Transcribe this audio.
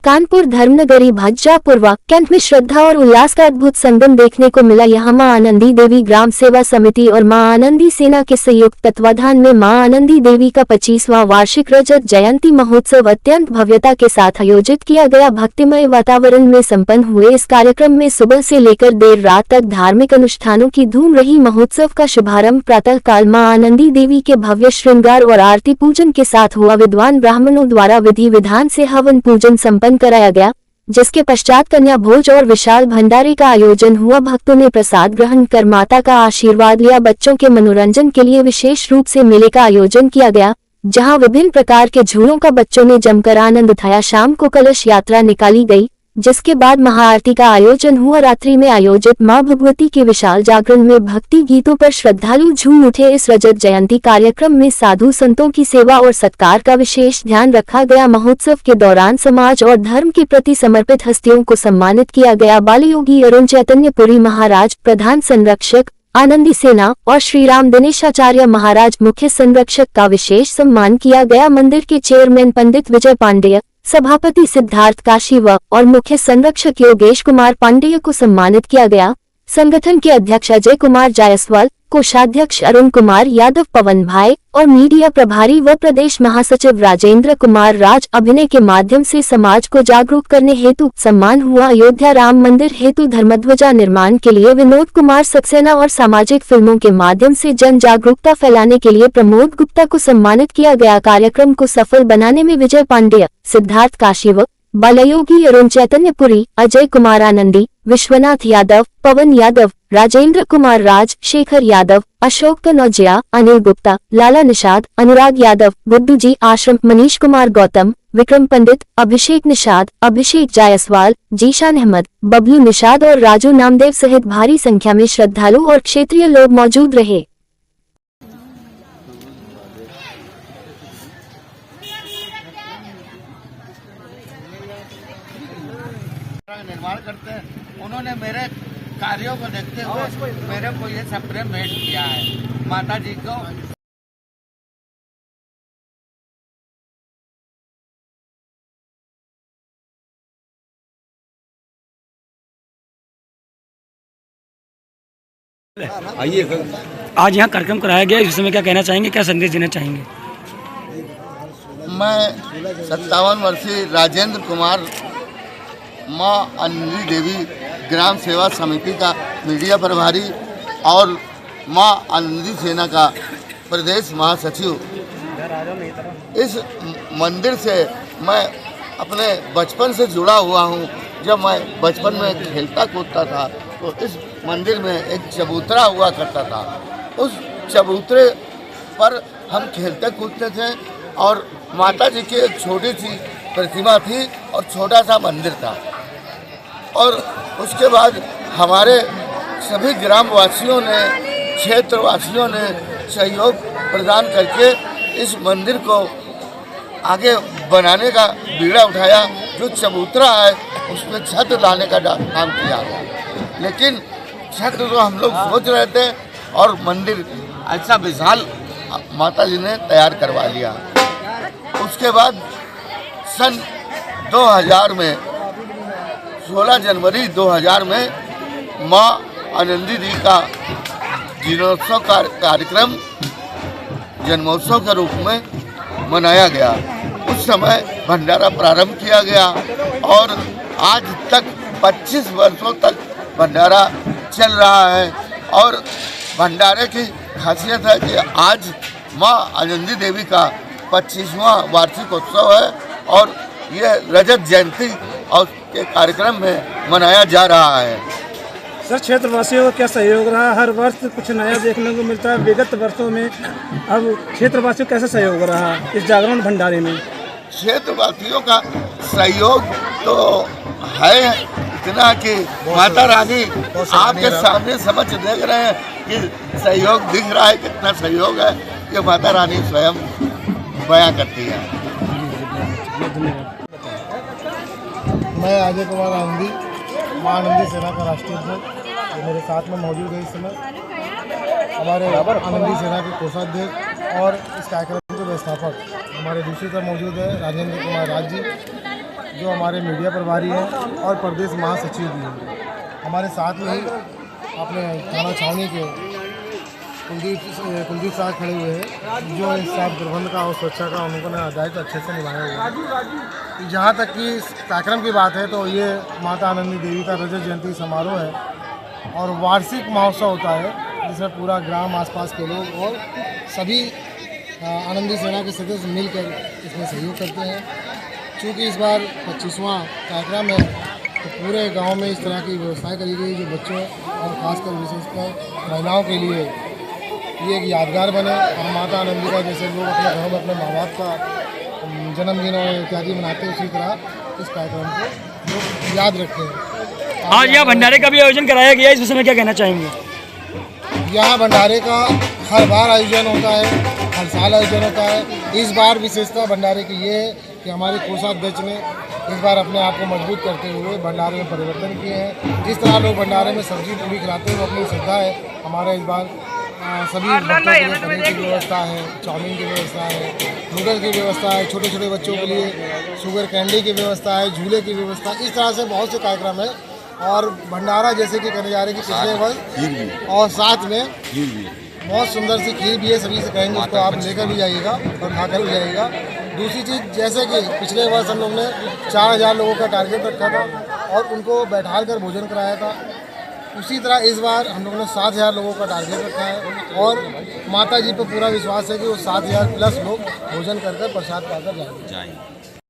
Kanpur धर्मनगरी भज्जापुरवा camp में श्रद्धा और उल्लास का अद्भुत संगम देखने को मिला। यहाँ मां आनंदी देवी ग्राम सेवा समिति और मां आनंदी सेना के संयुक्त तत्वाधान में मां आनंदी देवी का 25वां वार्षिक रजत जयंती महोत्सव अत्यंत भव्यता के साथ आयोजित किया गया। भक्तिमय वातावरण में संपन्न हुए इस कार्यक्रम में सुबह से लेकर देर रात तक धार्मिक अनुष्ठानों की धूम रही। महोत्सव का शुभारंभ प्रातः काल मां आनंदी देवी के भव्य श्रृंगार और आरती पूजन के साथ हुआ। विद्वान ब्राह्मणों द्वारा विधि विधान से हवन पूजन संपन्न कराया गया, जिसके पश्चात कन्या भोज और विशाल भंडारे का आयोजन हुआ। भक्तों ने प्रसाद ग्रहण कर माता का आशीर्वाद लिया। बच्चों के मनोरंजन के लिए विशेष रूप से मेले का आयोजन किया गया, जहां विभिन्न प्रकार के झूलों का बच्चों ने जमकर आनंद उठाया। शाम को कलश यात्रा निकाली गई, जिसके बाद महाआरती का आयोजन हुआ। रात्रि में आयोजित मां भगवती के विशाल जागरण में भक्ति गीतों पर श्रद्धालु झूम उठे। इस रजत जयंती कार्यक्रम में साधु संतों की सेवा और सत्कार का विशेष ध्यान रखा गया। महोत्सव के दौरान समाज और धर्म के प्रति समर्पित हस्तियों को सम्मानित किया गया। बालयोगी अरुण चैतन्यपुरी महाराज प्रधान संरक्षक आनंदी सेना और श्रीराम दिनेशाचार्य महाराज मुख्य संरक्षक का विशेष सम्मान किया गया। मंदिर के चेयरमैन पंडित विजय पांडेय, सभापति सिद्धार्थ काशीव और मुख्य संरक्षक योगेश कुमार पांडेय को सम्मानित किया गया। संगठन के अध्यक्ष अजय कुमार जायसवाल, कोषाध्यक्ष अरुण कुमार यादव, पवन भाई और मीडिया प्रभारी व प्रदेश महासचिव राजेंद्र कुमार राज अभिनय के माध्यम से समाज को जागरूक करने हेतु सम्मान हुआ। अयोध्या राम मंदिर हेतु धर्मध्वजा निर्माण के लिए विनोद कुमार सक्सेना और सामाजिक फिल्मों के माध्यम से जन जागरूकता फैलाने के लिए प्रमोद गुप्ता को सम्मानित किया गया। कार्यक्रम को सफल बनाने में विजय पांडेय, सिद्धार्थ काशीव, बालयोगी अरुण चैतन्यपुरी, अजय कुमार आनंदी, विश्वनाथ यादव, पवन यादव, राजेंद्र कुमार राज, शेखर यादव, अशोक कनौजिया, अनिल गुप्ता, लाला निषाद, अनुराग यादव, बुद्धू जी आश्रम, मनीष कुमार गौतम, विक्रम पंडित, अभिषेक निषाद, अभिषेक जायसवाल, जीशान अहमद, बबलू निषाद और राजू नामदेव सहित भारी संख्या में श्रद्धालु और क्षेत्रीय लोग मौजूद रहे। निर्माण करते हैं, उन्होंने मेरे कार्यों को देखते हुए मेरे को ये स्प्रे भेंट किया है। माता जी को आइए, आज यहाँ कार्यक्रम कराया गया, इस समय क्या कहना चाहेंगे, क्या संदेश देना चाहेंगे? मैं 57 वर्षीय राजेंद्र कुमार मां आनंदी देवी ग्राम सेवा समिति का मीडिया प्रभारी और मां आनंदी सेना का प्रदेश महासचिव। इस मंदिर से मैं अपने बचपन से जुड़ा हुआ हूं। जब मैं बचपन में खेलता कूदता था तो इस मंदिर में एक चबूतरा हुआ करता था। उस चबूतरे पर हम खेलते कूदते थे और माता जी की एक छोटी सी प्रतिमा थी और छोटा सा मंदिर था। और उसके बाद हमारे सभी ग्रामवासियों ने, क्षेत्रवासियों ने सहयोग प्रदान करके इस मंदिर को आगे बनाने का बीड़ा उठाया। जो चबूतरा है उसमें छत डालने का काम किया, लेकिन छत तो हम लोग सोच रहे थे और मंदिर ऐसा विशाल माता जी ने तैयार करवा लिया। उसके बाद सन 2000 में 16 जनवरी 2000 में मां आनंदी जी का जीर्णोत्सव कार्यक्रम जन्मोत्सव के रूप में मनाया गया। उस समय भंडारा प्रारंभ किया गया और आज तक 25 वर्षों तक भंडारा चल रहा है। और भंडारे की खासियत है कि आज मां आनंदी देवी का 25वां वार्षिक उत्सव है और ये रजत जयंती और के कार्यक्रम में मनाया जा रहा है। सर, क्षेत्रवासियों का क्या सहयोग रहा? हर वर्ष कुछ नया देखने को मिलता है। विगत वर्षों में अब क्षेत्रवासियों का कैसा सहयोग रहा इस जागरण भंडारे में? क्षेत्रवासियों का सहयोग तो है इतना कि माता रानी आपके सामने समझ देख रहे हैं कि सहयोग दिख रहा है। कितना सहयोग है ये माता रानी स्वयं बयां करती है। मैं अजय कुमार आनंदी, मां आनंदी सेना का राष्ट्रीय अध्यक्ष, मेरे साथ में मौजूद है। इस समय हमारे आनंदी सेना के कोषाध्यक्ष और इस कार्यक्रम के व्यवस्थापक हमारे दूसरी तरफ मौजूद है राजेंद्र कुमार राज जी, जो हमारे मीडिया प्रभारी हैं और प्रदेश महासचिव भी हैं। हमारे साथ में ही अपने थाना छावनी के कुलदीप साहब खड़े हुए हैं, जो इस सब प्रबंध का और सुरक्षा का उन्होंने दायित्व अच्छे से निभाया हुआ है। जहाँ तक कि इस कार्यक्रम की बात है तो ये माता आनंदी देवी का रजत जयंती समारोह है और वार्षिक महोत्सव होता है, जिसमें पूरा ग्राम, आसपास के लोग और सभी आनंदी सेना के सदस्य मिलकर इसमें सहयोग करते हैं। चूँकि इस बार 25वां कार्यक्रम है तो पूरे गांव में इस तरह की व्यवस्था करी गई जो बच्चों और खासकर विशेषकर महिलाओं के लिए ये एक यादगार बने और माता आनंदी का जैसे लोग अपने घरों में अपने माँ बाप का जन्मदिन और इत्यादि मनाते हैं, उसी तरह इस कार्यक्रम को लोग याद रखें। आज यहाँ भंडारे का भी आयोजन कराया गया है, इस विषय में क्या कहना चाहेंगे? यहाँ भंडारे का हर बार आयोजन होता है, हर साल आयोजन होता है। इस बार विशेषता भंडारे की ये है कि हमारे कोषाध्यक्ष ने इस बार अपने आप को मजबूत करते हुए भंडारे में परिवर्तन किए हैं। जिस तरह लोग भंडारे में सब्जी पूरी खिलाते हैं वो अपनी श्रद्धा है। हमारा इस बार सभी बच्चों के लिए पनीर की व्यवस्था है, चाउमीन की व्यवस्था है, नूडल की व्यवस्था है, छोटे छोटे बच्चों के लिए शुगर कैंडी की व्यवस्था है, झूले की व्यवस्था, इस तरह से बहुत से कार्यक्रम है। और भंडारा जैसे कि करने जा रहे हैं कि पिछले वर्ष और साथ में बहुत सुंदर सी खीर भी है, सभी से कहेंगे उसको आप लेकर भी जाइएगा और खाकर भी जाइएगा। दूसरी चीज़ जैसे कि पिछले वर्ष हम लोग ने 4000 लोगों का टारगेट रखा था और उनको बैठाल कर भोजन कराया था, उसी तरह इस बार हम लोगों ने 7000 लोगों का टारगेट रखा है और माता जी पर पूरा विश्वास है कि वो 7000 प्लस लोग भोजन कर प्रसाद पाकर जाएंगे।